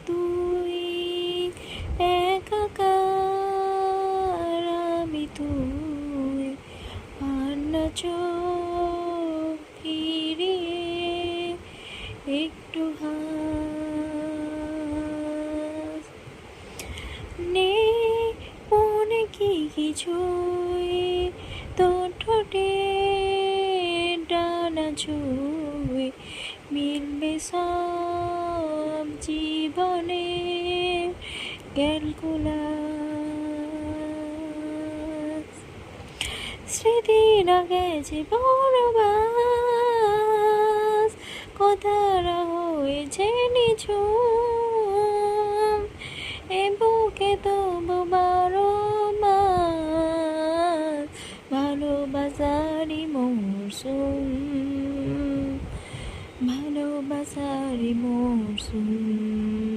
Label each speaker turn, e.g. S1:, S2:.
S1: তুই একাকার আমি তুই আর না চোখ ফিরিয়ে একটু হাস নেই মনে কি কিছুই তোর ঠোঁটে ডানা ছুঁয়ে মিলবে সব জীবনে ক্যালকুলাস স্মৃতিরা গেছে বরবাস কথারা হয়েছে নিঝুম এ বুকে তবু 12 মাস ভালোবাসারই মরশুম ভালোবাসারই মরশুম